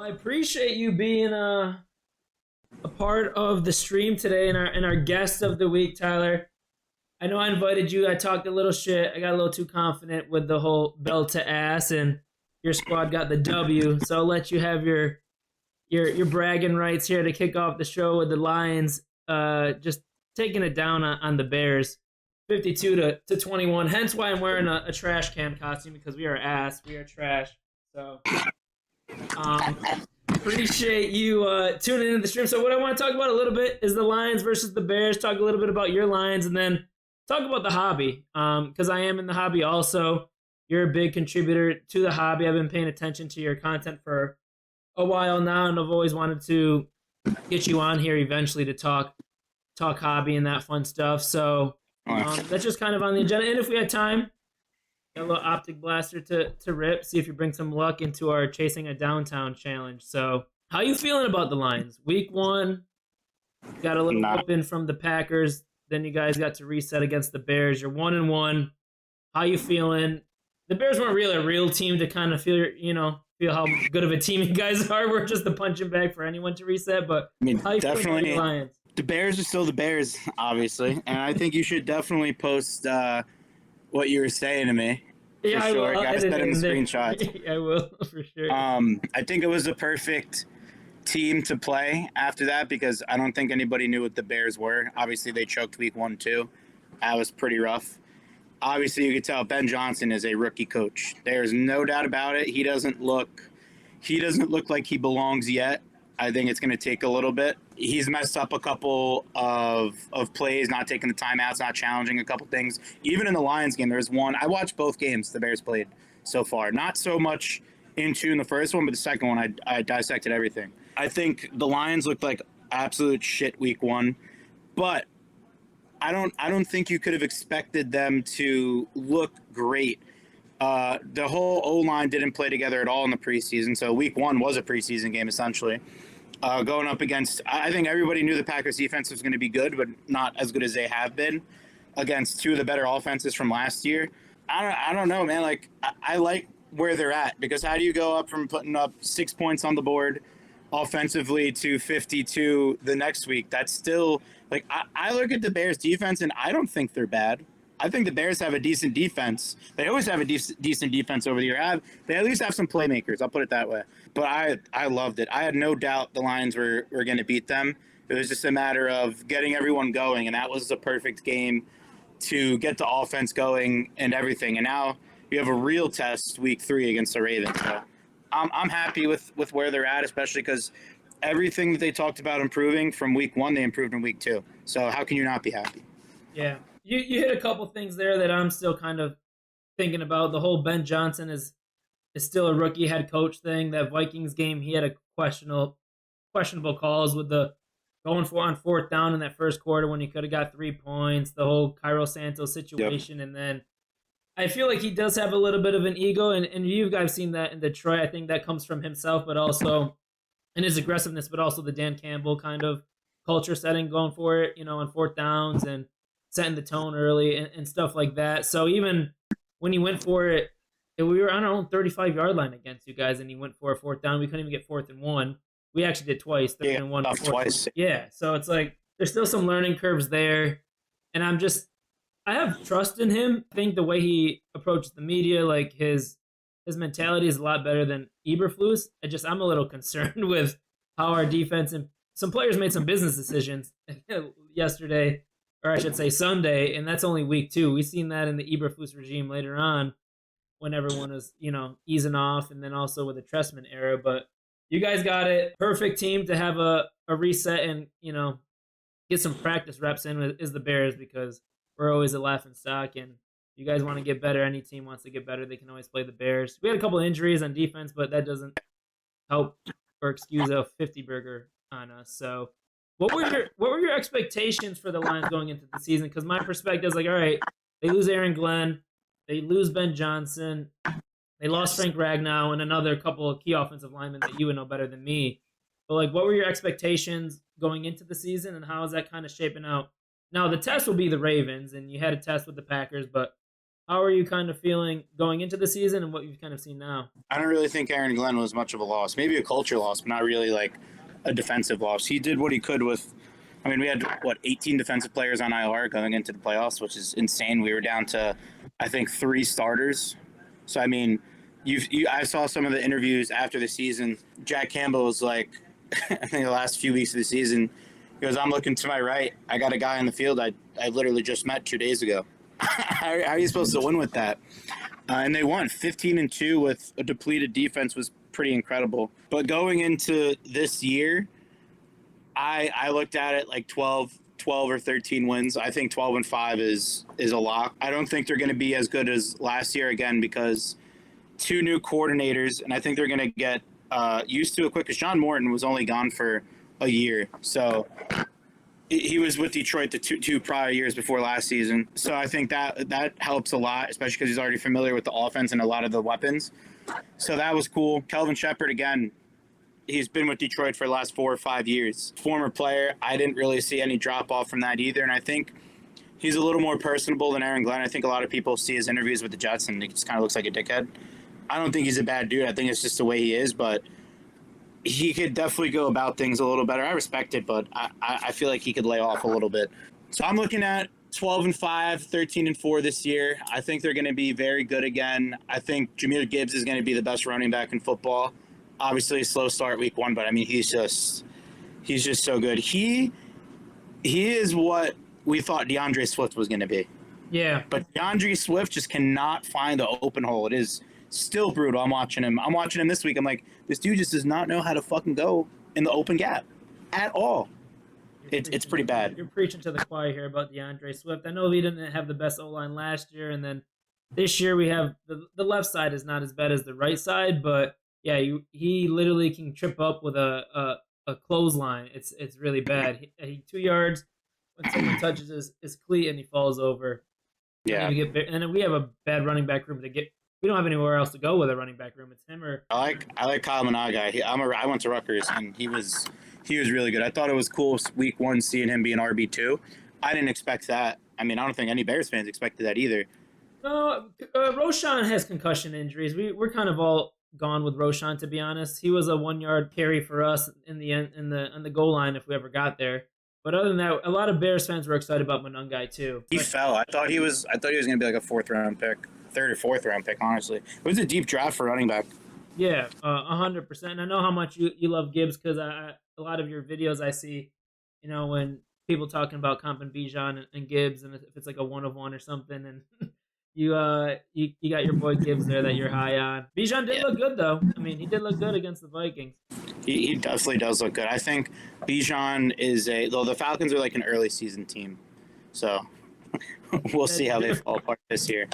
I appreciate you being a part of the stream today and our guest of the week, Tyler. I know I invited you. I talked a little shit. I got a little too confident with the whole bell to ass, and your squad got the W. So I'll let you have your bragging rights here to kick off the show with the Lions. Just taking it down on the Bears, 52 to 21. Hence why I'm wearing a trash can costume, because we are ass. We are trash. So appreciate you tuning into the stream. So what I want to talk about a little bit is the Lions versus the Bears. Talk a little bit about your Lions, and then talk about the hobby, because I am in the hobby also. You're a big contributor to the hobby. I've been paying attention to your content for a while now, and I've always wanted to get you on here eventually to talk hobby and that fun stuff. So that's just kind of on the agenda. And if we had time, got a little optic blaster to rip, see if you bring some luck into our chasing a downtown challenge. So how you feeling about the Lions? Week 1, got a little whooping from the Packers. Then you guys got to reset against the Bears. You're 1-1. How you feeling? The Bears weren't really a real team to kind of feel how good of a team you guys are. We're just a punching bag for anyone to reset. But I mean, how you definitely, feeling about the Lions? The Bears are still the Bears, obviously, and I think you should definitely post what you were saying to me. Yeah, for sure. I gotta send in the screenshots. I will for sure. I think it was a perfect team to play after that, because I don't think anybody knew what the Bears were. Obviously, they choked week 1 too. That was pretty rough. Obviously, you could tell Ben Johnson is a rookie coach. There's no doubt about it. He doesn't look like he belongs yet. I think it's going to take a little bit. He's messed up a couple of plays, not taking the timeouts, not challenging a couple things. Even in the Lions game, there's one. I watched both games the Bears played so far. Not so much into in the first one, but the second one, I dissected everything. I think the Lions looked like absolute shit week 1, but I don't think you could have expected them to look great. The whole O-line didn't play together at all in the preseason, so week 1 was a preseason game essentially. Going up against, I think everybody knew the Packers defense was going to be good, but not as good as they have been against 2 of the better offenses from last year. I don't know, man. Like, I like where they're at, because how do you go up from putting up 6 points on the board offensively to 52 the next week? That's still, like, I look at the Bears defense and I don't think they're bad. I think the Bears have a decent defense. They always have a decent defense over the year. They at least have some playmakers. I'll put it that way. But I loved it. I had no doubt the Lions were going to beat them. It was just a matter of getting everyone going, and that was the perfect game to get the offense going and everything. And now you have a real test week 3 against the Ravens. So I'm happy with where they're at, especially because everything that they talked about improving from week 1, they improved in week 2. So how can you not be happy? Yeah. You hit a couple things there that I'm still kind of thinking about. The whole Ben Johnson is still a rookie head coach thing. That Vikings game, he had a questionable calls with the going for on 4th down in that first quarter when he could have got 3 points. The whole Cairo Santos situation, and then I feel like he does have a little bit of an ego, and you guys seen that in Detroit. I think that comes from himself, but also in his aggressiveness, but also the Dan Campbell kind of culture setting, going for it, on 4th downs and setting the tone early and stuff like that. So even when he went for it, we were on our own 35-yard line against you guys, and he went for a 4th down. We couldn't even get 4th and 1. We actually did twice, 3rd and 1. Twice. Yeah, so it's like there's still some learning curves there, and I have trust in him. I think the way he approaches the media, like his mentality is a lot better than Eberflus. I'm a little concerned with how our defense, and some players made some business decisions yesterday, or I should say Sunday, and that's only week 2. We've seen that in the Eberflus regime later on when everyone was, easing off, and then also with the Trestman era. But you guys got it. Perfect team to have a reset and, get some practice reps in is the Bears, because we're always a laughing stock, and you guys want to get better. Any team wants to get better. They can always play the Bears. We had a couple of injuries on defense, but that doesn't help or excuse a 50-burger on us. So what were your expectations for the Lions going into the season? Because my perspective is like, all right, they lose Aaron Glenn, they lose Ben Johnson, they lost Frank Ragnow, and another couple of key offensive linemen that you would know better than me. But like, what were your expectations going into the season, and how is that kind of shaping out? Now the test will be the Ravens, and you had a test with the Packers, but How are you kind of feeling going into the season and what you've kind of seen now? I don't really think Aaron Glenn was much of a loss. Maybe a culture loss, but not really like a defensive loss. He did what he could with. I mean, we had 18 defensive players on IR going into the playoffs, which is insane. We were down to, I think, 3 starters. So I mean, I saw some of the interviews after the season. Jack Campbell was like, I think the last few weeks of the season, he goes, "I'm looking to my right. I got a guy in the field I literally just met 2 days ago." How are you supposed to win with that? And they won 15-2 with a depleted defense was pretty incredible. But going into this year, I looked at it like 12 or 13 wins. I think 12-5 is a lock. I don't think they're going to be as good as last year again because 2 new coordinators, and I think they're going to get used to it quick because John Morton was only gone for a year. So he was with Detroit the two prior years before last season. So I think that helps a lot, especially because he's already familiar with the offense and a lot of the weapons. So that was cool. Kelvin Shepard, again, he's been with Detroit for the last 4 or 5 years. Former player, I didn't really see any drop-off from that either. And I think he's a little more personable than Aaron Glenn. I think a lot of people see his interviews with the Jets and he just kind of looks like a dickhead. I don't think he's a bad dude. I think it's just the way he is, but he could definitely go about things a little better. I respect it, but I feel like he could lay off a little bit. So I'm looking at 12-5, 13-4 this year. I think they're going to be very good again. I think Jahmyr Gibbs is going to be the best running back in football. Obviously, a slow start week 1, but I mean, he's just so good. He is what we thought DeAndre Swift was going to be. Yeah. But DeAndre Swift just cannot find the open hole. It is still brutal. I'm watching him this week. I'm like, this dude just does not know how to fucking go in the open gap at all. It's pretty bad. You're preaching to the choir here about DeAndre Swift. I know we didn't have the best O-line last year, and then this year we have the left side is not as bad as the right side, but yeah, he literally can trip up with a clothesline. It's really bad. He 2 yards when someone touches his cleat and he falls over. Yeah. And then we have a bad running back room to get. We don't have anywhere else to go with a running back room. It's him or I like Kyle Managa. I went to Rutgers and he was really good. I thought it was cool week 1 seeing him be an RB2. I didn't expect that. I mean, I don't think any Bears fans expected that either. No, Roshan has concussion injuries. We're kind of all gone with Roshan, to be honest. He was a 1-yard carry for us in the end on the goal line if we ever got there. But other than that, a lot of Bears fans were excited about Monungai too. He fell. I thought he was going to be like a 4th round pick, 3rd or 4th round pick. Honestly, it was a deep draft for running back. Yeah, 100%. I know how much you love Gibbs because a lot of your videos I see, when people talking about comping Bijan and Gibbs, and if it's like a 1-of-1 or something, and you got your boy Gibbs there that you're high on. Bijan did look good though. I mean, he did look good against the Vikings. He definitely does look good. I think Bijan is though the Falcons are like an early season team, so we'll see how they fall apart this year.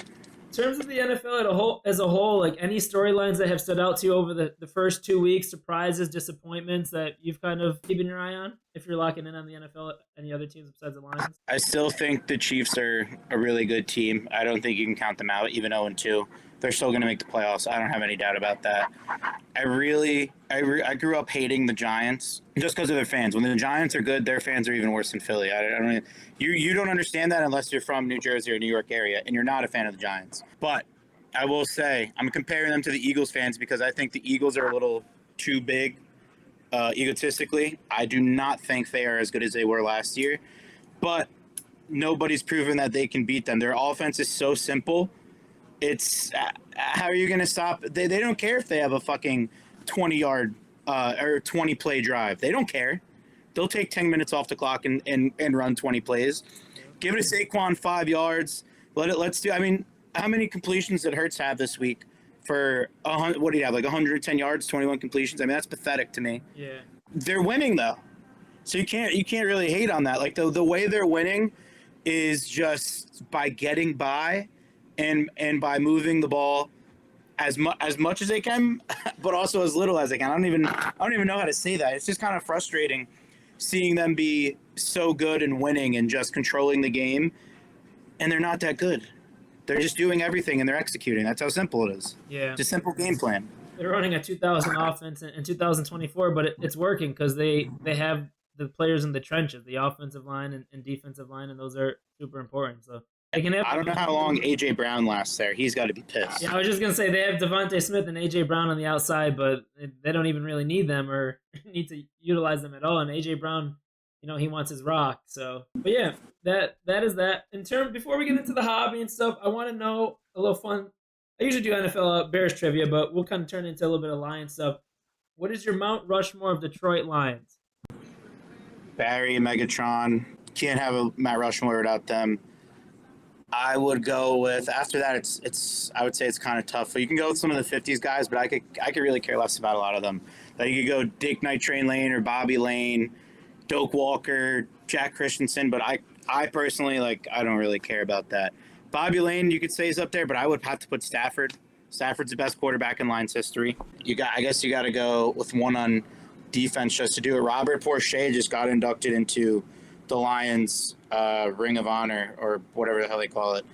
In terms of the NFL as a whole, like any storylines that have stood out to you over the first 2 weeks, surprises, disappointments that you've kind of keeping your eye on if you're locking in on the NFL, any other teams besides the Lions? I still think the Chiefs are a really good team. I don't think you can count them out, even 0-2. They're still going to make the playoffs. I don't have any doubt about that. I grew up hating the Giants just because of their fans. When the Giants are good, their fans are even worse than Philly. You don't understand that unless you're from New Jersey or New York area, and you're not a fan of the Giants. But I will say I'm comparing them to the Eagles fans because I think the Eagles are a little too big egotistically. I do not think they are as good as they were last year. But nobody's proven that they can beat them. Their offense is so simple. It's how are you going to stop? They don't care if they have a fucking 20-yard or 20-play drive. They don't care. They'll take 10 minutes off the clock and run 20 plays. Give it to Saquon 5 yards. Let's do. I mean, how many completions did Hurts have this week? For what do you have? Like 110 yards, 21 completions. I mean, that's pathetic to me. Yeah. They're winning though, so you can't really hate on that. Like the way they're winning is just by getting by. And by moving the ball as much as they can, but also as little as they can. I don't even know how to say that. It's just kind of frustrating seeing them be so good and winning and just controlling the game, and they're not that good. They're just doing everything and they're executing. That's how simple it is. Yeah, it's a simple game plan. They're running a 2000 offense in 2024, but it's working because they have the players in the trenches, the offensive line and defensive line, and those are super important. So They can have, I don't know how long A.J. Brown lasts there. He's got to be pissed. yeah, I was just gonna say they have Devontae Smith and AJ Brown on the outside, but they don't even really need them or need to utilize them at all. And AJ Brown, he wants his rock. So, but yeah, that is that. In term, before we get into the hobby and stuff, I want to know a little fun. I usually do NFL Bears trivia, but we'll kind of turn it into a little bit of Lions stuff. What is your Mount Rushmore of Detroit Lions? Barry, Megatron. Can't have a Mount Rushmore without them. I would go with, after that, it's I would say it's kind of tough. But you can go with some of the 50s guys, but I could really care less about a lot of them. Like you could go Dick Night Train Lane or Bobby Lane, Doak Walker, Jack Christensen, but I personally, I don't really care about that. Bobby Lane, you could say is up there, but I would have to put Stafford. Stafford's the best quarterback in Lions history. I guess you got to go with one on defense just to do it. Robert Porcher just got inducted into the Lions Ring of Honor or whatever the hell they call it.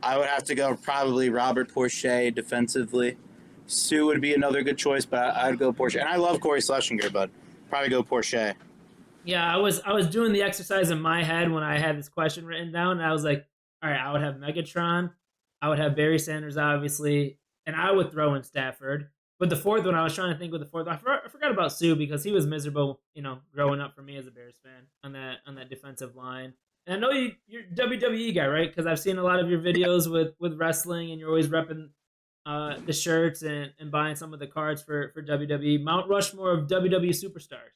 I would have to go probably Robert Porcher defensively. Sue would be another good choice, but I'd go Porcher. And I love Corey Schlesinger, but probably go Porcher. Yeah, I was doing the exercise in my head when I had this question written down, and I was like, all right, I would have Megatron, I would have Barry Sanders, obviously, and I would throw in Stafford. But the fourth one, I was trying to think with the fourth one. I forgot about Sue because he was miserable, growing up for me as a Bears fan on that defensive line. And I know you're a WWE guy, right? Because I've seen a lot of your videos with wrestling, and you're always repping the shirts and buying some of the cards for WWE. Mount Rushmore of WWE superstars.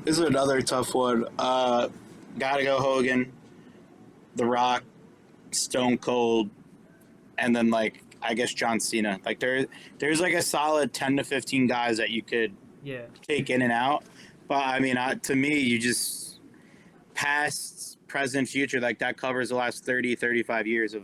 This is another tough one. Gotta go Hogan, The Rock, Stone Cold, and then I guess John Cena. There's a solid 10 to 15 guys that you could take in and out. But I mean, to me, you just past, present, future, that covers the last 30, 35 years of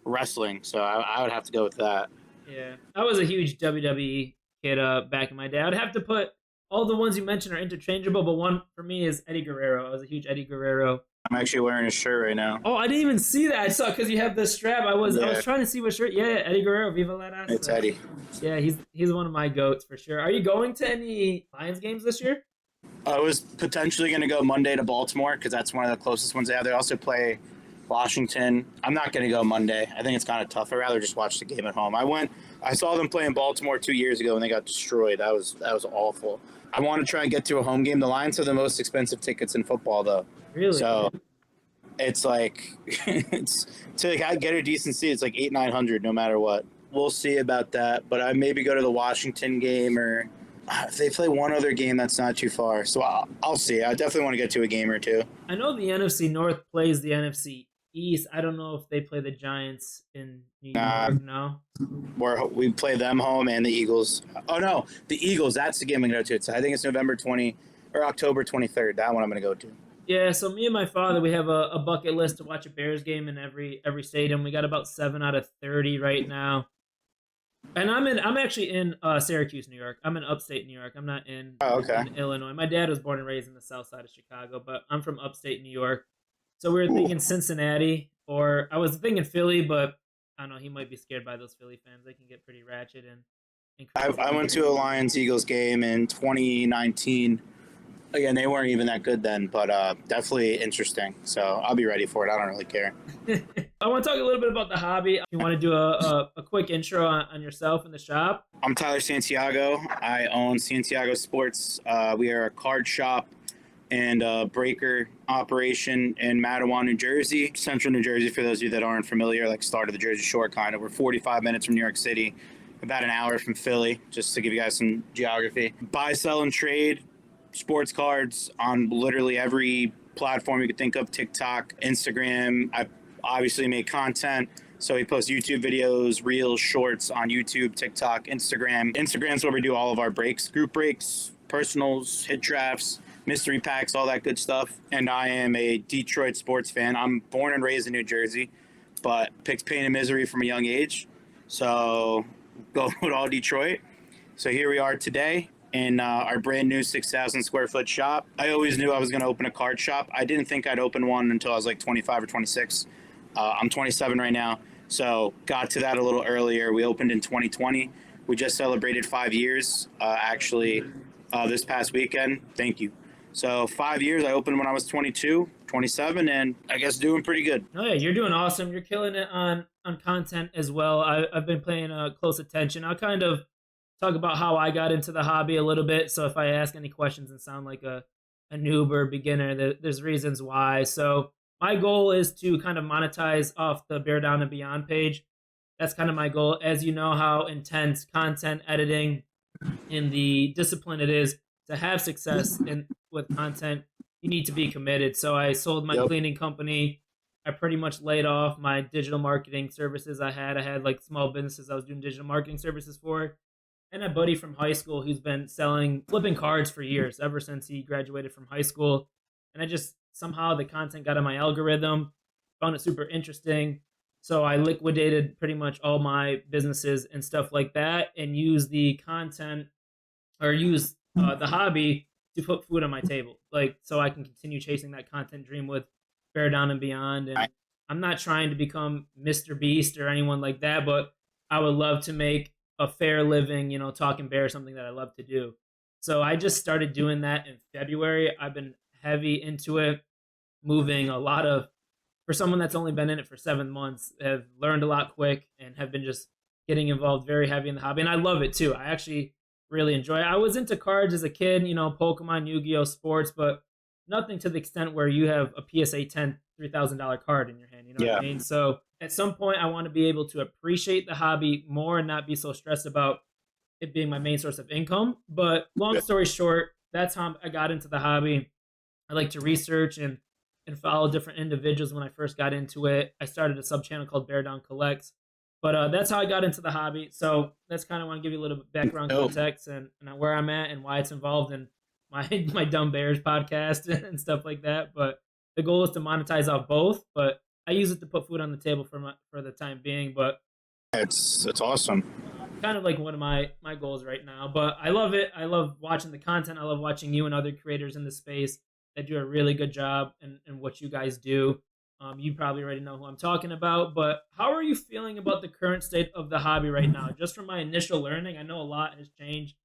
wrestling. So I would have to go with that. Yeah, I was a huge WWE kid back in my day. I'd have to put all the ones you mentioned are interchangeable, but one for me is Eddie Guerrero. I was a huge Eddie Guerrero. I'm actually wearing his shirt right now. Oh, I didn't even see that. I saw because you have the strap. I was trying to see what shirt. Yeah, Eddie Guerrero, Viva La Raza. It's Eddie. Yeah, he's one of my goats for sure. Are you going to any Lions games this year? I was potentially going to go Monday to Baltimore because that's one of the closest ones they have. They also play Washington. I'm not going to go Monday. I think it's kind of tough. I'd rather just watch the game at home. I saw them play in Baltimore 2 years ago and they got destroyed. That was awful. I want to try and get to a home game. The Lions are the most expensive tickets in football, though. Really? So it's it's to get a decent seat. It's $800-900 no matter what. We'll see about that. But I maybe go to the Washington game or if they play one other game that's not too far. So I'll see. I definitely want to get to a game or two. I know the NFC North plays the NFC East. I don't know if they play the Giants in New York. No. We play them home and the Eagles. Oh no, the Eagles. That's the game I'm going to go to. So I think it's November 20 or October 23rd. That one I'm going to go to. Yeah, so me and my father, we have a bucket list to watch a Bears game in every stadium. We got about 7 out of 30 right now. And I'm actually in Syracuse, New York. I'm in upstate New York. I'm not in Illinois. My dad was born and raised in the south side of Chicago, but I'm from upstate New York. So we were thinking Cincinnati, or I was thinking Philly, but I don't know. He might be scared by those Philly fans. They can get pretty ratchet and crazy. I went to a Lions-Eagles game in 2019. Again, they weren't even that good then, but definitely interesting. So I'll be ready for it. I don't really care. I want to talk a little bit about the hobby. You want to do a quick intro on yourself and the shop? I'm Tyler Santiago. I own Santiago Sports. We are a card shop and a breaker operation in Matawan, New Jersey. Central New Jersey, for those of you that aren't familiar, start of the Jersey Shore kind of. We're 45 minutes from New York City, about an hour from Philly, just to give you guys some geography. Buy, sell, and trade sports cards on literally every platform you could think of, TikTok, Instagram. I obviously make content, so we post YouTube videos, reels, shorts on YouTube, TikTok, Instagram. Instagram's where we do all of our breaks, group breaks, personals, hit drafts, mystery packs, all that good stuff. And I am a Detroit sports fan. I'm born and raised in New Jersey, but picked pain and misery from a young age. So go with all Detroit. So here we are today in our brand new 6,000 square foot shop. I always knew I was going to open a card shop. I didn't think I'd open one until I was 25 or 26. I'm 27 right now, so got to that a little earlier. We opened in 2020. We just celebrated 5 years, actually, this past weekend. Thank you. So 5 years, I opened when I was 22, 27, and I guess doing pretty good. Oh yeah, you're doing awesome. You're killing it on content as well. I've been paying close attention. I'll kind of talk about how I got into the hobby a little bit. So if I ask any questions and sound like a noob or beginner, there's reasons why. So my goal is to kind of monetize off the Bear Down and Beyond page. That's kind of my goal. As you know, how intense content editing and the discipline it is to have success in with content, you need to be committed. So I sold my cleaning company. I pretty much laid off my digital marketing services I had. I had like small businesses I was doing digital marketing services for. And a buddy from high school who's been flipping cards for years, ever since he graduated from high school. And I just somehow the content got on my algorithm, found it super interesting. So I liquidated pretty much all my businesses and stuff like that, and used the content or use the hobby to put food on my table, like so I can continue chasing that content dream with Bear Down and Beyond. And I'm not trying to become Mr. Beast or anyone like that, but I would love to make a fair living, talking bear, something that I love to do. So I just started doing that in February. I've been heavy into it, moving a lot of, for someone that's only been in it for 7 months, have learned a lot quick and have been just getting involved very heavy in the hobby. And I love it too. I actually really enjoy it. I was into cards as a kid, Pokemon, Yu-Gi-Oh, sports, but nothing to the extent where you have a PSA 10 $3,000 card in your hand. You know what I mean? So at some point, I want to be able to appreciate the hobby more and not be so stressed about it being my main source of income. But long story short, that's how I got into the hobby. I like to research and follow different individuals. When I first got into it, I started a sub channel called Bear Down Collects. But that's how I got into the hobby. So that's kind of want to give you a little bit background context and where I'm at and why it's involved in my Dumb Bears podcast and stuff like that. But the goal is to monetize off both. But I use it to put food on the table for the time being. But it's awesome. Kind of like one of my goals right now. But I love it. I love watching the content. I love watching you and other creators in the space that do a really good job in what you guys do. You probably already know who I'm talking about, but how are you feeling about the current state of the hobby right now? Just from my initial learning, I know a lot has changed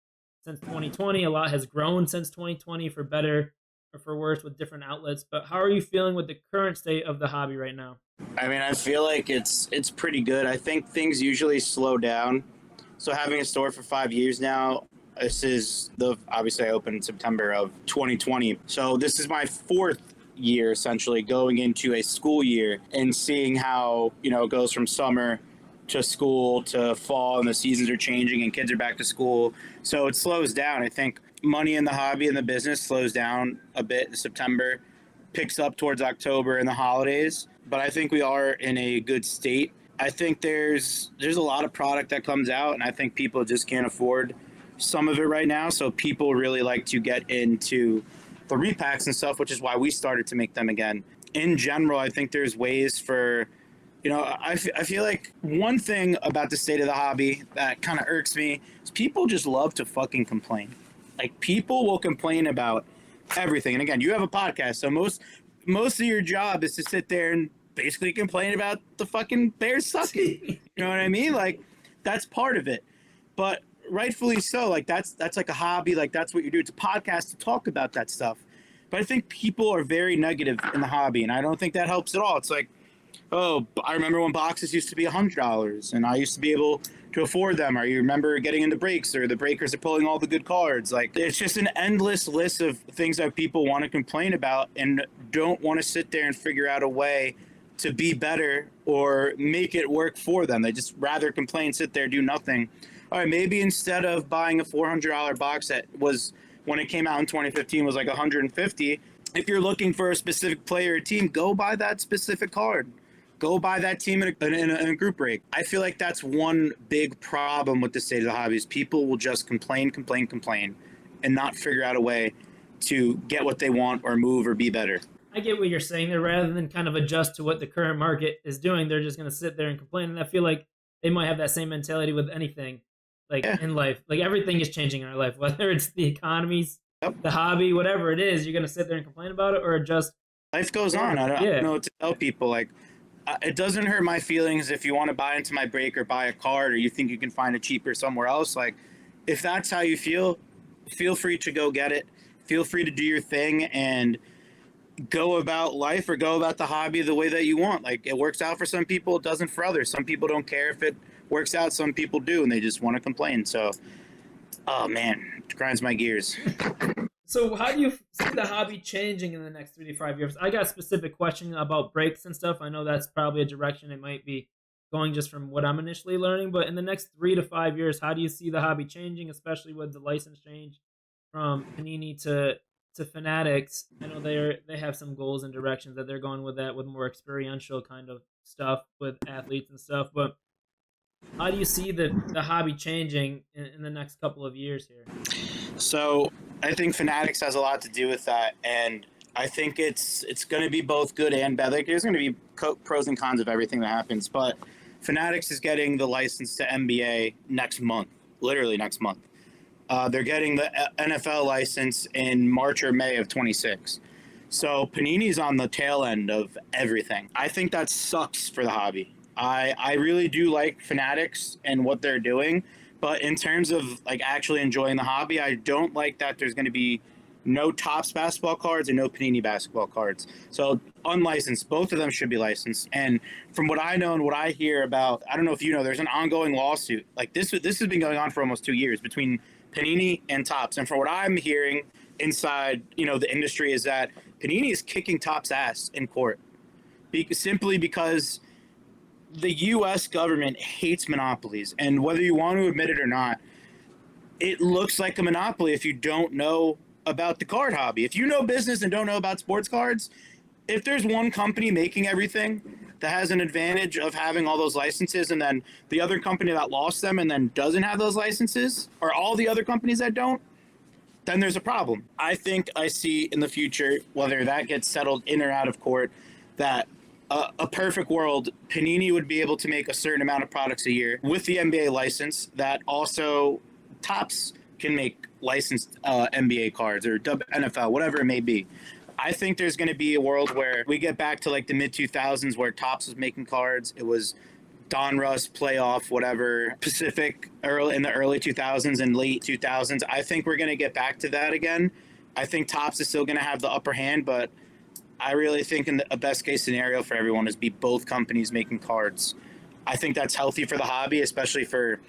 since 2020. A lot has grown since 2020 for better or for worse with different outlets. But how are you feeling with the current state of the hobby right now? I mean, I feel like it's pretty good. I think things usually slow down. So having a store for 5 years now, this is obviously I opened in September of 2020. So this is my fourth year essentially going into a school year and seeing how, it goes from summer to school to fall and the seasons are changing and kids are back to school. So it slows down. I think money in the hobby and the business slows down a bit in September, picks up towards October and the holidays. But I think we are in a good state. I think there's a lot of product that comes out and I think people just can't afford some of it right now. So people really like to get into the repacks and stuff, which is why we started to make them again. In general, I think there's ways for, I feel like one thing about the state of the hobby that kind of irks me is people just love to fucking complain. Like people will complain about everything. And again, you have a podcast, so most of your job is to sit there and basically complain about the fucking Bears sucking. You know what I mean? Like that's part of it. But rightfully so. Like that's like a hobby. Like that's what you do. It's a podcast to talk about that stuff. But I think people are very negative in the hobby, and I don't think that helps at all. It's like, oh, I remember when boxes used to be $100, and I used to be able to afford them. Or you remember getting into breaks, or the breakers are pulling all the good cards. Like it's just an endless list of things that people want to complain about and don't want to sit there and figure out a way to be better or make it work for them. They just rather complain, sit there, do nothing. All right, maybe instead of buying a $400 box that was, when it came out in 2015, was like $150, if you're looking for a specific player or team, go buy that specific card. Go buy that team in a group break. I feel like that's one big problem with the state of the hobby is people will just complain, and not figure out a way to get what they want or move or be better. I get what you're saying there. Rather than kind of adjust to what the current market is doing, they're just going to sit there and complain. And I feel like they might have that same mentality with anything. In life, like everything is changing in our life, whether it's the economies, the hobby, whatever it is, you're going to sit there and complain about it or adjust. Life goes on. I don't know what to tell people. Like, it doesn't hurt my feelings if you want to buy into my break or buy a card or you think you can find it cheaper somewhere else. Like, if that's how you feel free to go get it. feel free to do your thing and go about life or go about the hobby the way that you want. Like, it works out for some people, it doesn't for others. Some people don't care if it works out, some people do, and they just want to complain. So, oh man, it grinds my gears. So how do you see the hobby changing in the next 3 to 5 years? I got a specific question about brakes and stuff. I know that's probably a direction it might be going just from what I'm initially learning, but in the next 3 to 5 years, how do you see the hobby changing, especially with the license change from Panini to Fanatics? I know they have some goals and directions that they're going with, that with more experiential kind of stuff with athletes and stuff, but how do you see the hobby changing in the next couple of years here? So I think Fanatics has a lot to do with that, and I think it's going to be both good and bad. Like, there's going to be pros and cons of everything that happens, but Fanatics is getting the license to NBA next month, literally next month. They're getting the NFL license in March or May of 26. So Panini's on the tail end of everything. I think that sucks for the hobby. I really do like Fanatics and what they're doing, but in terms of like actually enjoying the hobby, I don't like that there's going to be no Topps basketball cards and no Panini basketball cards. So unlicensed, both of them should be licensed. And from what I know and what I hear about, I don't know if you know, there's an ongoing lawsuit. Like, this has been going on for almost 2 years between Panini and Topps. And from what I'm hearing inside, the industry, is that Panini is kicking Topps ass in court, simply because the U.S. government hates monopolies, and whether you want to admit it or not, it looks like a monopoly if you don't know about the card hobby. If you know business and don't know about sports cards, if there's one company making everything that has an advantage of having all those licenses, and then the other company that lost them and then doesn't have those licenses, or all the other companies that don't, then there's a problem. I think I see in the future, whether that gets settled in or out of court, that a perfect world, Panini would be able to make a certain amount of products a year with the NBA license, that also Topps can make licensed NBA cards or NFL, whatever it may be. I think there's going to be a world where we get back to like the mid 2000s, where Topps was making cards. It was Donruss, Playoff, whatever, Pacific, in the early 2000s and late 2000s. I think we're going to get back to that again. I think Topps is still going to have the upper hand, but I really think a best case scenario for everyone is be both companies making cards. I think that's healthy for the hobby, especially for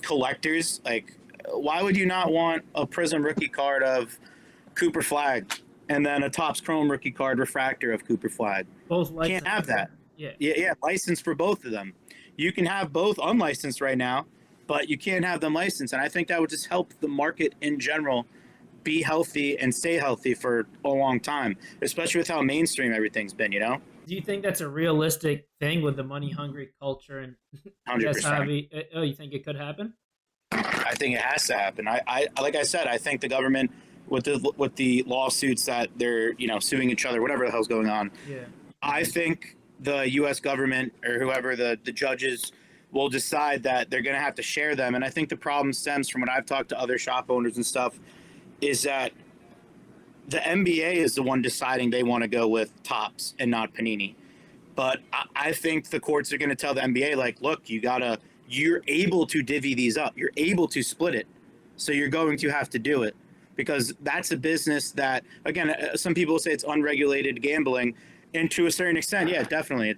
collectors. Like, why would you not want a Prism rookie card of Cooper Flag and then a Topps Chrome rookie card refractor of Cooper Flag? Both licensed. Can't have that. Yeah, Licensed for both of them. You can have both unlicensed right now, but you can't have them licensed. And I think that would just help the market in general be healthy and stay healthy for a long time, especially with how mainstream everything's been, Do you think that's a realistic thing with the money hungry culture and 100%. hobby? Oh, you think it could happen? I think it has to happen. I like I said, I think the government, with the lawsuits that they're suing each other, whatever the hell's going on. Yeah. I think the U.S. government or whoever the judges will decide that they're going to have to share them. And I think the problem stems from what I've talked to other shop owners and stuff, is that the NBA is the one deciding they want to go with Topps and not Panini. But I think the courts are going to tell the NBA, like, look, you're able to divvy these up. You're able to split it. So you're going to have to do it, because that's a business that, again, some people say it's unregulated gambling. And to a certain extent, yeah, definitely.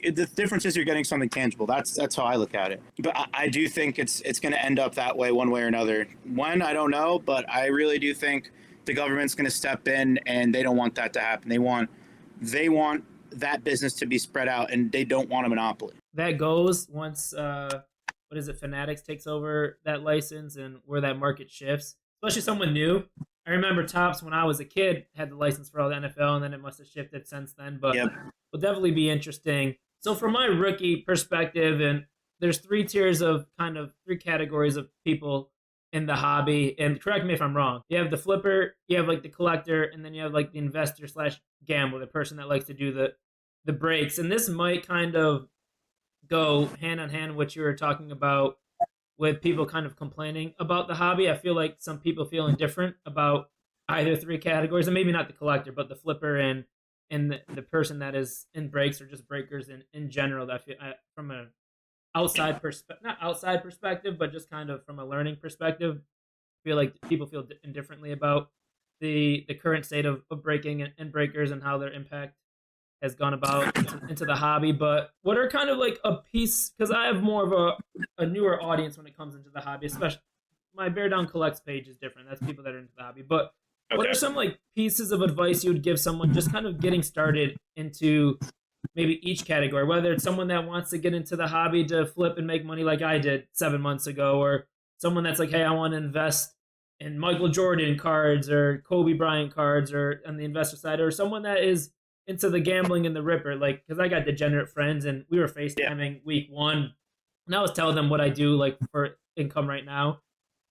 The difference is you're getting something tangible. That's how I look at it. But I do think it's going to end up that way one way or another. When, I don't know, but I really do think the government's going to step in, and they don't want that to happen. They want that business to be spread out, and they don't want a monopoly. That goes once Fanatics takes over that license, and where that market shifts, especially someone new. I remember Topps, when I was a kid, had the license for all the NFL, and then it must have shifted since then. But Yep. Will definitely be interesting. So from my rookie perspective, and there's three categories of people in the hobby. And correct me if I'm wrong. You have the flipper, you have like the collector, and then you have like the investor / gambler, the person that likes to do the breaks. And this might kind of go hand in hand what you were talking about, with people kind of complaining about the hobby. I feel like some people feel indifferent about either three categories, and maybe not the collector, but the flipper and the person that is in breaks, or just breakers in general. That from an outside perspective, not outside perspective, but just kind of from a learning perspective, I feel like people feel indifferently about the current state of breaking and breakers and how their impact has gone about into the hobby. But what are kind of like a piece, because I have more of a newer audience when it comes into the hobby, especially my Bear Down Collects page is different. That's people that are into the hobby. But what Okay. are some like pieces of advice you would give someone just kind of getting started into maybe each category, whether it's someone that wants to get into the hobby to flip and make money like I did 7 months ago, or someone that's like, hey, I want to invest in Michael Jordan cards or Kobe Bryant cards, or on the investor side, or someone that is into the gambling and the Ripper, like, because I got degenerate friends and we were FaceTiming week one, and I was telling them what I do like for income right now,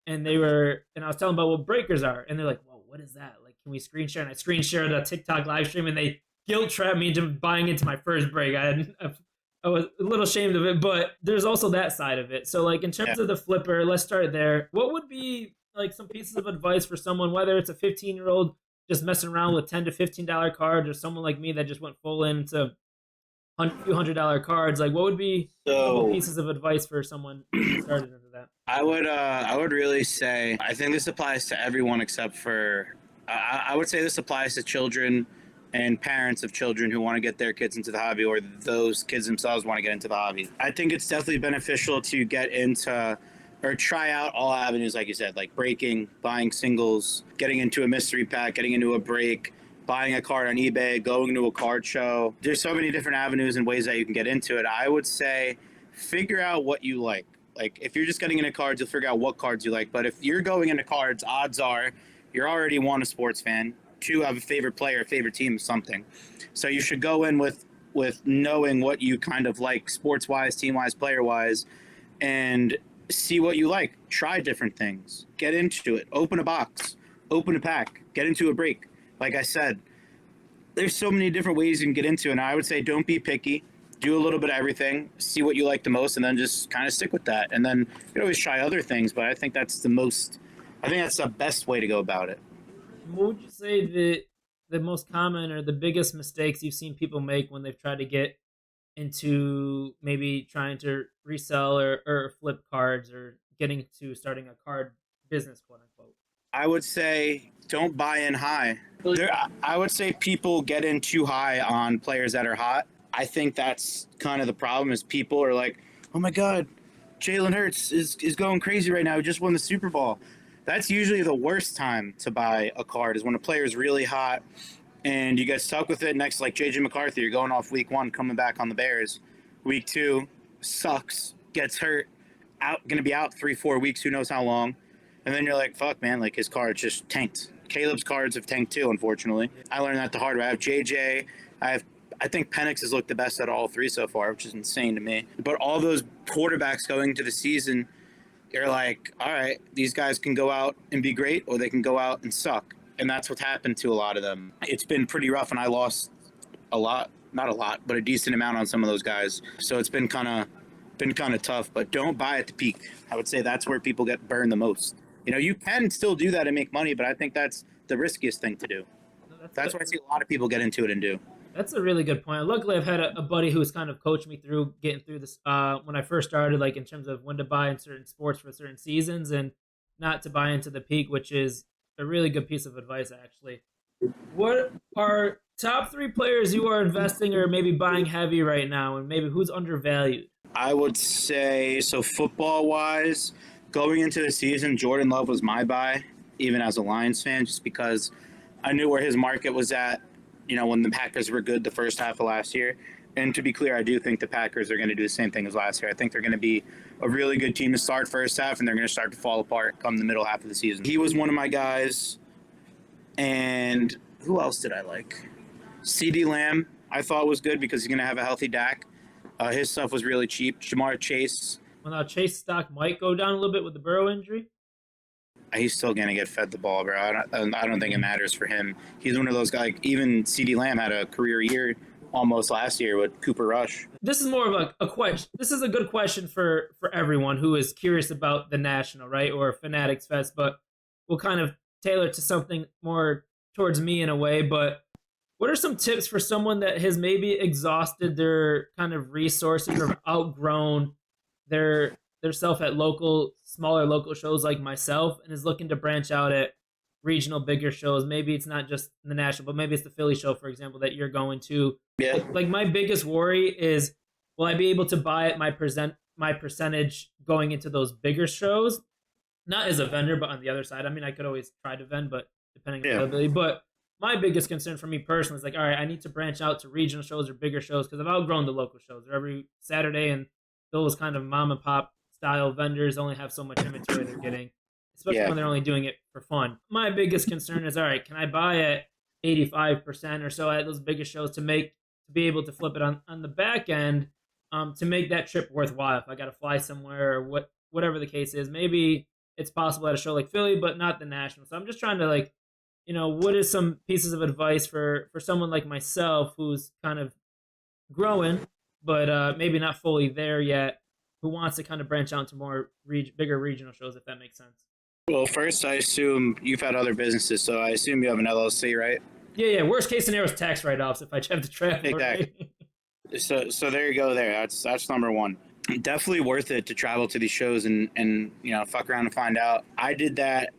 and I was telling them about what breakers are, and they're like, "Whoa, what is that? Like, can we screen share?" And I screen shared a TikTok live stream, and they guilt trapped me into buying into my first break. I was a little ashamed of it, but there's also that side of it. So, like, in Yeah. terms of the flipper, let's start there. What would be like some pieces of advice for someone, whether it's a 15-year-old just messing around with $10 to $15 cards, or someone like me that just went full into a few $100 cards? Like, what would be a couple So pieces of advice for someone getting started into that? I would really say I think this applies to everyone except for I would say this applies to children and parents of children who want to get their kids into the hobby, or those kids themselves want to get into the hobby. I think it's definitely beneficial to get into or try out all avenues, like you said, like breaking, buying singles, getting into a mystery pack, getting into a break, buying a card on eBay, going to a card show. There's so many different avenues and ways that you can get into it. I would say figure out what you like. Like, if you're just getting into cards, you'll figure out what cards you like. But if you're going into cards, odds are you're already, one, a sports fan, two, have a favorite player, favorite team, something. So you should go in with knowing what you kind of like, sports wise, team wise, player wise, and see what you like. Try different things. Get into it. Open a box. Open a pack. Get into a break. Like I said, there's so many different ways you can get into it. And I would say don't be picky. Do a little bit of everything. See what you like the most, and then just kind of stick with that. And then you can always try other things. But I think that's the most. I think that's the best way to go about it. What would you say the most common or the biggest mistakes you've seen people make when they've tried to get into maybe trying to resell or flip cards, or getting to starting a card business, quote unquote? I would say don't buy in high. I would say people get in too high on players that are hot. I think that's kind of the problem. Is people are like, oh my God, Jalen Hurts is going crazy right now. He just won the Super Bowl. That's usually the worst time to buy a card, is when a player is really hot and you get stuck with it. Next, like JJ McCarthy, you're going off week one, coming back on the Bears. Week two, sucks, gets hurt, going to be out 3-4 weeks, who knows how long. And then you're like, fuck, man, like his cards just tanked. Caleb's cards have tanked too, unfortunately. I learned that the hard way. I have JJ. I think Penix has looked the best out of all three so far, which is insane to me. But all those quarterbacks going into the season, you're like, all right, these guys can go out and be great, or they can go out and suck. And that's what's happened to a lot of them. It's been pretty rough, and I lost a lot, not a lot, but a decent amount on some of those guys. So it's been kind of tough. But don't buy at the peak. I would say that's where people get burned the most. You know, you can still do that and make money, but I think that's the riskiest thing to do. No, That's what I see a lot of people get into it and do. That's a really good point. Luckily, I've had a buddy who's kind of coached me through getting through this when I first started, like in terms of when to buy in certain sports for certain seasons and not to buy into the peak, which is a really good piece of advice, actually. What are top three players you are investing or maybe buying heavy right now, and maybe who's undervalued? I would say, so football wise, going into the season, Jordan Love was my buy, even as a Lions fan, just because I knew where his market was at, you know, when the Packers were good the first half of last year. And to be clear, I do think the Packers are going to do the same thing as last year. I think they're going to be a really good team to start first half, and they're going to start to fall apart come the middle half of the season. He was one of my guys. And who else did I like? CD Lamb, I thought was good because he's going to have a healthy Dak. His stuff was really cheap. Jamar Chase, Well, now Chase stock might go down a little bit with the Burrow injury. he's still going to get fed the ball, bro. I don't think it matters for him. He's one of those guys. Like, even CD Lamb had a career year almost last year with Cooper Rush. This is more of a question. This is a good question for everyone who is curious about the National, right, or Fanatics Fest, but we'll kind of tailor it to something more towards me in a way. But what are some tips for someone that has maybe exhausted their kind of resources or outgrown their self at smaller local shows like myself, and is looking to branch out at regional bigger shows. Maybe it's not just the national, but maybe it's the Philly show, for example, that you're going to. Yeah. Like my biggest worry is, will I be able to buy at my percentage going into those bigger shows? Not as a vendor, but on the other side. I mean, I could always try to vend, but depending on availability. But my biggest concern for me personally is like, all right, I need to branch out to regional shows or bigger shows because I've outgrown the local shows. They're every Saturday, and those kind of mom and pop style vendors only have so much inventory they're getting, especially when they're only doing it for fun. My biggest concern is, all right, can I buy at 85% or so at those biggest shows to be able to flip it on the back end, to make that trip worthwhile? If I got to fly somewhere or whatever the case is, maybe it's possible at a show like Philly, but not the national. So I'm just trying to like, what is some pieces of advice for someone like myself who's kind of growing, but maybe not fully there yet, who wants to kind of branch out to more bigger regional shows, if that makes sense. Well, first, I assume you've had other businesses, so I assume you have an LLC, right? Yeah. Worst case scenario is tax write-offs if I have to travel. Exactly. Right? So there you go. That's number one. Definitely worth it to travel to these shows and fuck around and find out. I did that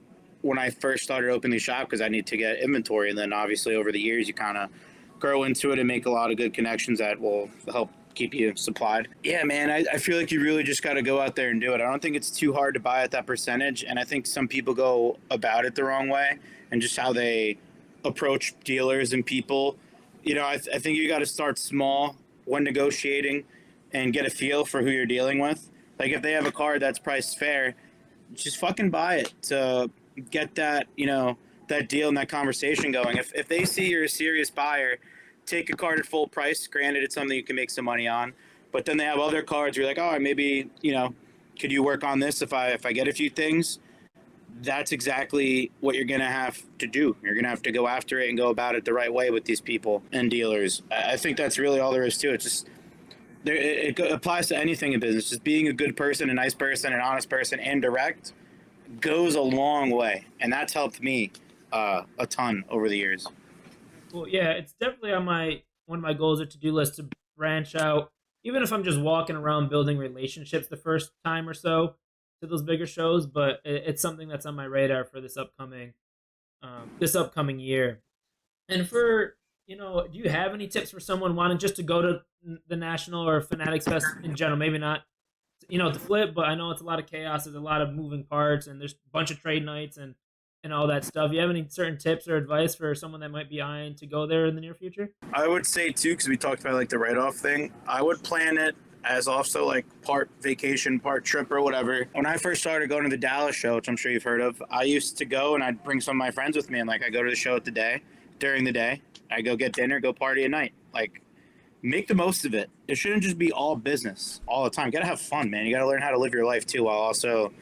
when I first started opening the shop because I need to get inventory, and then obviously over the years you kind of grow into it and make a lot of good connections that will help keep you supplied. Yeah, man, I feel like you really just got to go out there and do it. I don't think it's too hard to buy at that percentage, and I think some people go about it the wrong way and just how they approach dealers and people. I think you got to start small when negotiating and get a feel for who you're dealing with. Like if they have a card that's priced fair, just fucking buy it to get that, that deal and that conversation going. If they see you're a serious buyer, take a card at full price. Granted, it's something you can make some money on, but then they have other cards where you're like, oh, maybe, could you work on this if I get a few things? That's exactly what you're going to have to do. You're going to have to go after it and go about it the right way with these people and dealers. I think that's really all there is to it. Just it applies to anything in business. Just being a good person, a nice person, an honest person, and direct goes a long way. And that's helped me a ton over the years. Well, yeah, it's definitely on one of my goals or to-do list to branch out, even if I'm just walking around building relationships the first time or so to those bigger shows. But it's something that's on my radar for this upcoming year. And for do you have any tips for someone wanting just to go to the National or Fanatics Fest in general? Maybe not, to flip, but I know it's a lot of chaos. There's a lot of moving parts, and there's a bunch of trade nights and all that stuff. You have any certain tips or advice for someone that might be eyeing to go there in the near future? I would say too, because we talked about like the write-off thing, I would plan it as also like part vacation, part trip or whatever. When I first started going to the Dallas show, which I'm sure you've heard of, I used to go and I'd bring some of my friends with me, and like I go to the show during the day, I go get dinner, go party at night. Like, make the most of it. It shouldn't just be all business all the time. You gotta have fun, man. You gotta learn how to live your life too while also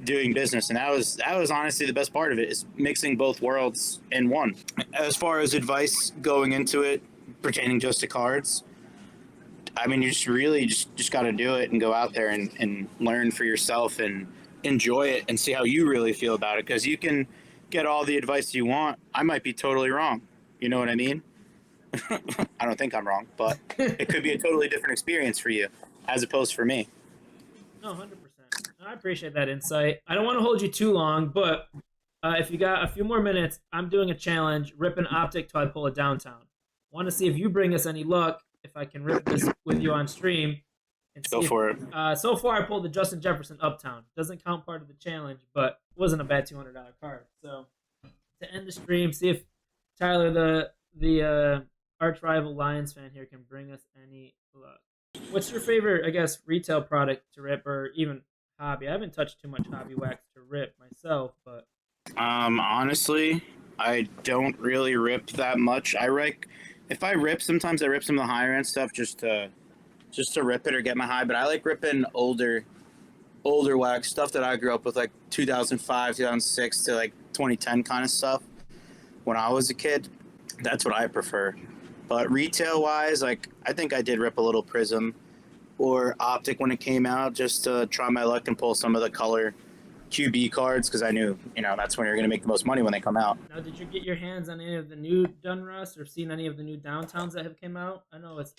doing business. And that was honestly the best part of it, is mixing both worlds in one. As far as advice going into it pertaining just to cards, I mean, you just got to do it and go out there and learn for yourself and enjoy it and see how you really feel about it. Because you can get all the advice you want. I might be totally wrong. You know what I mean? I don't think I'm wrong, but it could be a totally different experience for you as opposed for me. No, 100%. I appreciate that insight. I don't want to hold you too long, but if you got a few more minutes, I'm doing a challenge, ripping Optic till I pull it downtown. Want to see if you bring us any luck, if I can rip this with you on stream. And Go for it. So far, I pulled the Justin Jefferson Uptown. Doesn't count part of the challenge, but wasn't a bad $200 card. So to end the stream, see if Tyler, the arch rival Lions fan here, can bring us any luck. What's your favorite, I guess, retail product to rip, or even hobby? I haven't touched too much hobby wax to rip myself, but honestly, I don't really rip that much. If I rip, sometimes I rip some of the higher end stuff just to rip it or get my high. But I like ripping older wax stuff that I grew up with, like 2005, 2006 to like 2010 kind of stuff. When I was a kid, that's what I prefer. But retail wise, like I think I did rip a little Prism or Optic when it came out, just to try my luck and pull some of the color QB cards, because I knew, that's when you're going to make the most money when they come out. Now, did you get your hands on any of the new Dunrust or seen any of the new Downtowns that have came out? I know it's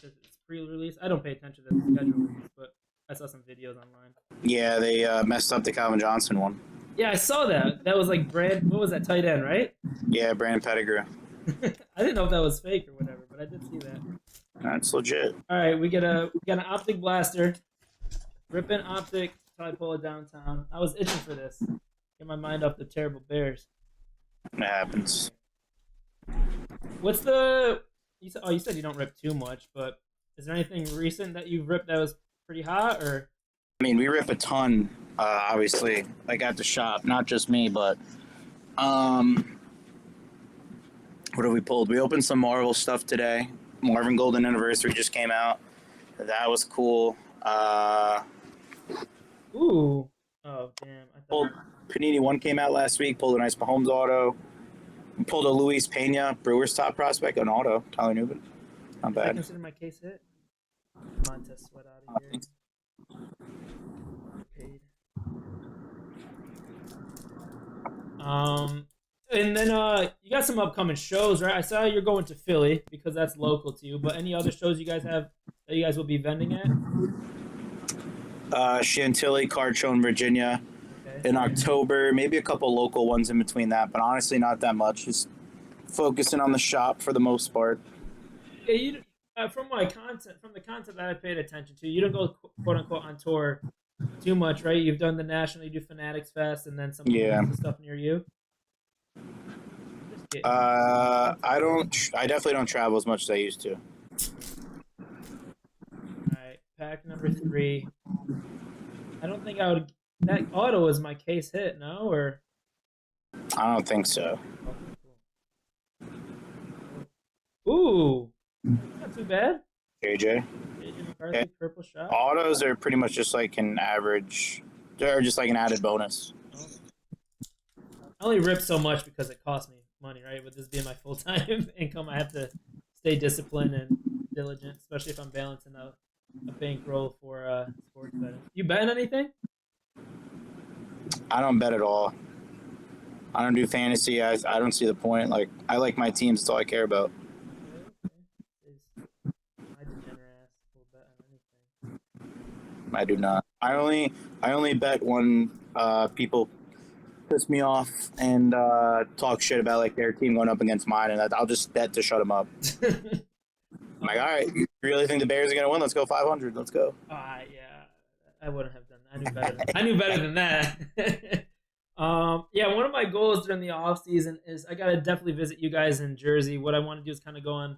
pre-release. I don't pay attention to the schedule release, but I saw some videos online. Yeah, they messed up the Calvin Johnson one. Yeah, I saw that. That was like what was that, tight end, right? Yeah, Brandon Pettigrew. I didn't know if that was fake or whatever, but I did see that. That's legit. All right, we got an optic blaster. Ripping optic, probably pull it downtown. I was itching for this. Get my mind off the terrible Bears. It happens. What's the? You said you don't rip too much, but is there anything recent that you've ripped that was pretty hot, or? I mean, we rip a ton, obviously, like at the shop. Not just me, but what have we pulled? We opened some Marvel stuff today. Marvin Golden Anniversary just came out. That was cool. Ooh. Oh damn! I Pulled thought. Panini One came out last week. Pulled a nice Mahomes auto. Pulled a Luis Pena Brewers top prospect, an auto. Tyler Newman. Not I bad. consider my case hit. Montez Sweat out of here. Paid. And then you got some upcoming shows, right? I saw you're going to Philly because that's local to you. But any other shows you guys have that you guys will be vending at? Chantilly Card Show in Virginia Okay. in October. Maybe a couple local ones in between that, but honestly, not that much. Just focusing on the shop for the most part. Yeah, from the content that I paid attention to, you don't go quote unquote on tour too much, right? You've done the national, you do Fanatics Fest, and then some stuff near you. I don't. I definitely don't travel as much as I used to. All right, pack number 3. I don't think I would. That auto is my case hit, no? Or I don't think so. okay, cool. Ooh, not too bad. JJ. JJ McCarthy, Yeah. purple shot. Autos are pretty much just like an average. They're just like an added bonus. Oh. I only rip so much because it costs me money, right? With this being my full time income, I have to stay disciplined and diligent, especially if I'm balancing a bankroll for sports betting. You betting anything? I don't bet at all. I don't do fantasy. I don't see the point. Like I like my teams. That's all I care about. Okay. My degenerate ass will bet on anything. I do not. I only bet when people piss me off and talk shit about like their team going up against mine, and I'll just bet to shut them up. I'm like, all right, you really think the Bears are gonna win? Let's go 500. Let's go. Yeah, I wouldn't have done that. I knew better than that. Yeah, one of my goals during the off season is I gotta definitely visit you guys in Jersey. What I want to do is kind of go on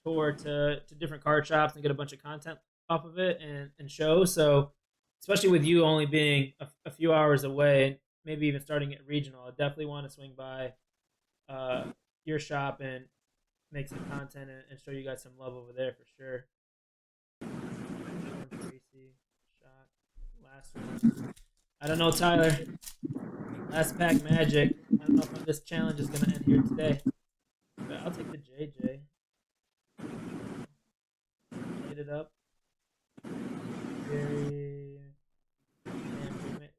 tour to different card shops and get a bunch of content off of it and show. So, especially with you only being a few hours away, maybe even starting at regional, I definitely want to swing by your shop and make some content and show you guys some love over there for sure. Tracy, shot, last one. I don't know, Tyler. Last pack magic. I don't know if this challenge is gonna end here today. But I'll take the JJ. Get it up.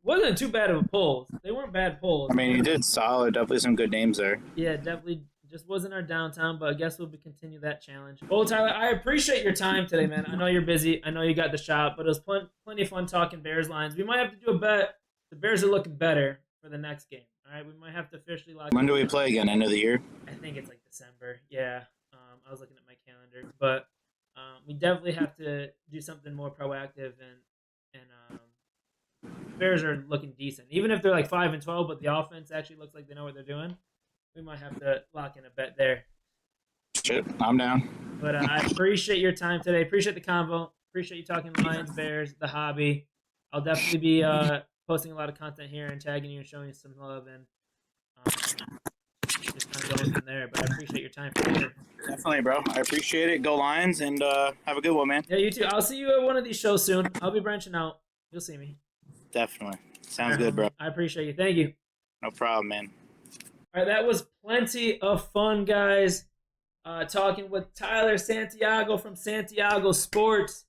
Wasn't too bad of a pull. They weren't bad pulls. I mean, you did solid. Definitely some good names there. Yeah, definitely. Just wasn't our downtown, but I guess we'll continue that challenge. Well, Tyler, I appreciate your time today, man. I know you're busy. I know you got the shop, but it was plenty of fun talking Bears lines. We might have to do a bet. The Bears are looking better for the next game. All right, we might have to officially lock. When do we play again? End of the year? I think it's like December. Yeah, I was looking at my calendar, but we definitely have to do something more proactive and Bears are looking decent. Even if they're like 5-12, but the offense actually looks like they know what they're doing. We might have to lock in a bet there. Shit, I'm down. But I appreciate your time today. Appreciate the convo. Appreciate you talking Lions, Bears, the hobby. I'll definitely be posting a lot of content here and tagging you and showing you some love and just kind of going from there. But I appreciate your time for sure. Definitely, bro. I appreciate it. Go Lions and have a good one, man. Yeah, you too. I'll see you at one of these shows soon. I'll be branching out. You'll see me. Definitely. Sounds good, bro. I appreciate you. Thank you. No problem, man. All right, that was plenty of fun, guys. Talking with Tyler Santiago from Santiago Sports.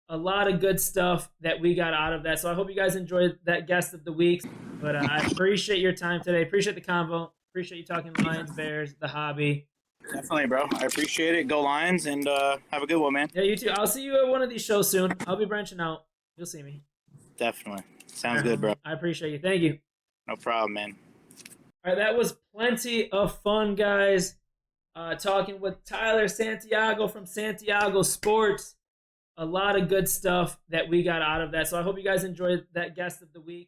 A lot of good stuff that we got out of that. So I hope you guys enjoyed that guest of the week. But I appreciate your time today. Appreciate the convo. Appreciate you talking Lions, Bears, the hobby. Definitely, bro. I appreciate it. Go Lions and have a good one, man. Yeah, you too. I'll see you at one of these shows soon. I'll be branching out. You'll see me. Definitely. Sounds good, bro. I appreciate you. Thank you. No problem, man. All right, that was plenty of fun, guys. Talking with Tyler Santiago from Santiago Sports. A lot of good stuff that we got out of that. So I hope you guys enjoyed that guest of the week.